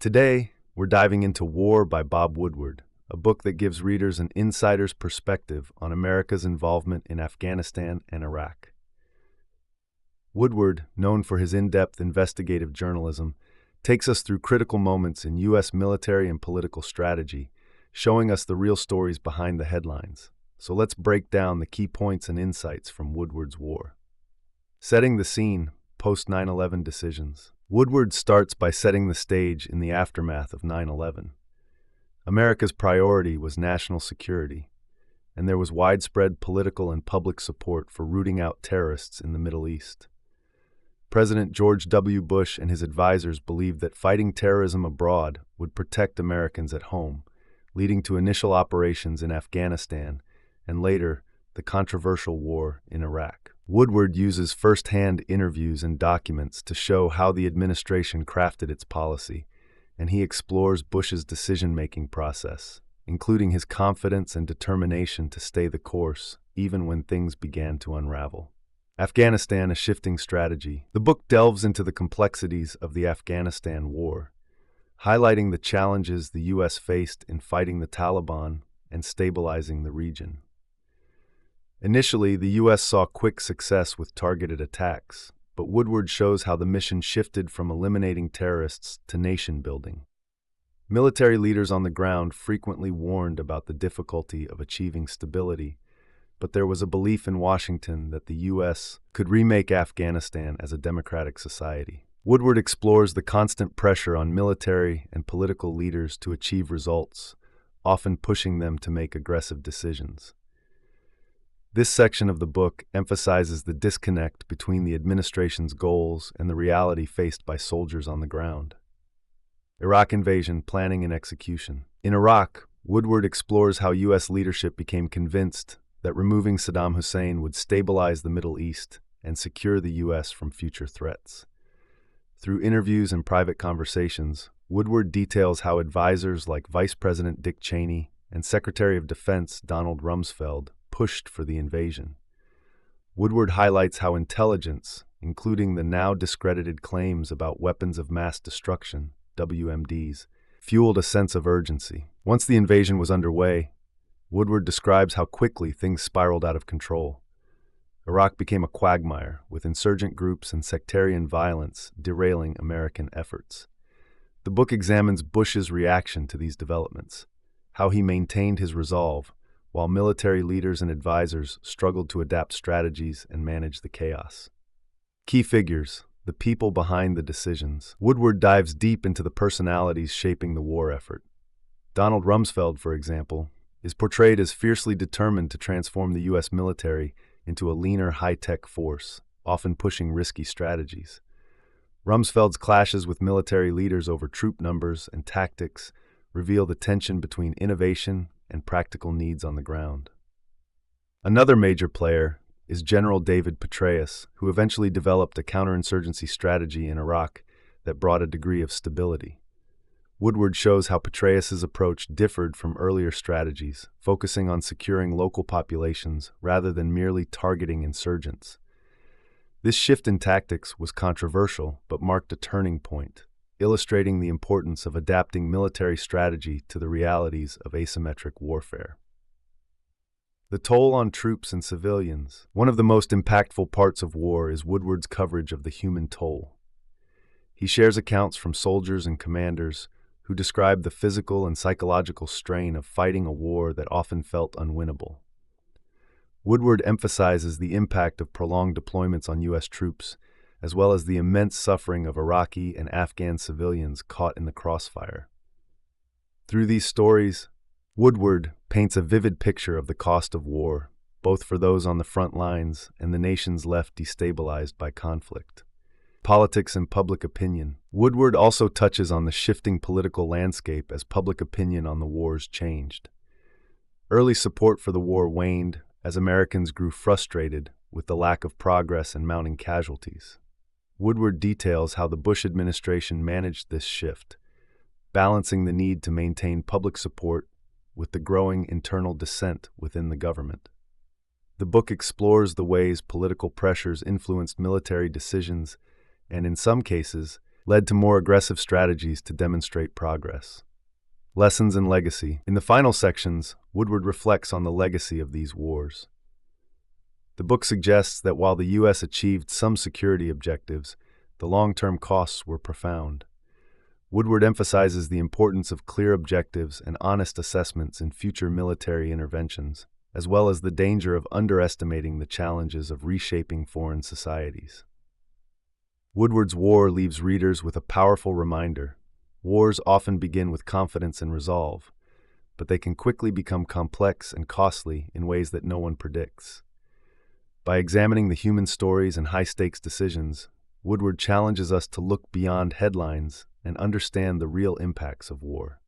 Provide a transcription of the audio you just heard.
Today, we're diving into War by Bob Woodward, a book that gives readers an insider's perspective on America's involvement in Afghanistan and Iraq. Woodward, known for his in-depth investigative journalism, takes us through critical moments in U.S. military and political strategy, showing us the real stories behind the headlines. So let's break down the key points and insights from Woodward's War. Setting the scene, post-9/11 decisions. Woodward starts by setting the stage in the aftermath of 9/11. America's priority was national security, and there was widespread political and public support for rooting out terrorists in the Middle East. President George W. Bush and his advisors believed that fighting terrorism abroad would protect Americans at home, leading to initial operations in Afghanistan and later the controversial war in Iraq. Woodward uses first-hand interviews and documents to show how the administration crafted its policy, and he explores Bush's decision-making process, including his confidence and determination to stay the course, even when things began to unravel. Afghanistan: A Shifting Strategy. The book delves into the complexities of the Afghanistan war, highlighting the challenges the U.S. faced in fighting the Taliban and stabilizing the region. Initially, the U.S. saw quick success with targeted attacks, but Woodward shows how the mission shifted from eliminating terrorists to nation-building. Military leaders on the ground frequently warned about the difficulty of achieving stability, but there was a belief in Washington that the U.S. could remake Afghanistan as a democratic society. Woodward explores the constant pressure on military and political leaders to achieve results, often pushing them to make aggressive decisions. This section of the book emphasizes the disconnect between the administration's goals and the reality faced by soldiers on the ground. Iraq invasion, planning and execution. In Iraq, Woodward explores how U.S. leadership became convinced that removing Saddam Hussein would stabilize the Middle East and secure the U.S. from future threats. Through interviews and private conversations, Woodward details how advisors like Vice President Dick Cheney and Secretary of Defense Donald Rumsfeld pushed for the invasion. Woodward highlights how intelligence, including the now discredited claims about weapons of mass destruction, WMDs, fueled a sense of urgency. Once the invasion was underway, Woodward describes how quickly things spiraled out of control. Iraq became a quagmire, with insurgent groups and sectarian violence derailing American efforts. The book examines Bush's reaction to these developments, how he maintained his resolve, while military leaders and advisors struggled to adapt strategies and manage the chaos. Key figures, the people behind the decisions. Woodward dives deep into the personalities shaping the war effort. Donald Rumsfeld, for example, is portrayed as fiercely determined to transform the U.S. military into a leaner, high-tech force, often pushing risky strategies. Rumsfeld's clashes with military leaders over troop numbers and tactics reveal the tension between innovation and practical needs on the ground. Another major player is General David Petraeus, who eventually developed a counterinsurgency strategy in Iraq that brought a degree of stability. Woodward shows how Petraeus's approach differed from earlier strategies, focusing on securing local populations rather than merely targeting insurgents. This shift in tactics was controversial but marked a turning point, illustrating the importance of adapting military strategy to the realities of asymmetric warfare. The toll on troops and civilians. One of the most impactful parts of war is Woodward's coverage of the human toll. He shares accounts from soldiers and commanders who describe the physical and psychological strain of fighting a war that often felt unwinnable. Woodward emphasizes the impact of prolonged deployments on U.S. troops, as well as the immense suffering of Iraqi and Afghan civilians caught in the crossfire. Through these stories, Woodward paints a vivid picture of the cost of war, both for those on the front lines and the nations left destabilized by conflict. Politics and public opinion. Woodward also touches on the shifting political landscape as public opinion on the wars changed. Early support for the war waned as Americans grew frustrated with the lack of progress and mounting casualties. Woodward details how the Bush administration managed this shift, balancing the need to maintain public support with the growing internal dissent within the government. The book explores the ways political pressures influenced military decisions and, in some cases, led to more aggressive strategies to demonstrate progress. Lessons and legacy. In the final sections, Woodward reflects on the legacy of these wars. The book suggests that while the U.S. achieved some security objectives, the long-term costs were profound. Woodward emphasizes the importance of clear objectives and honest assessments in future military interventions, as well as the danger of underestimating the challenges of reshaping foreign societies. Woodward's War leaves readers with a powerful reminder. Wars often begin with confidence and resolve, but they can quickly become complex and costly in ways that no one predicts. By examining the human stories and high-stakes decisions, Woodward challenges us to look beyond headlines and understand the real impacts of war.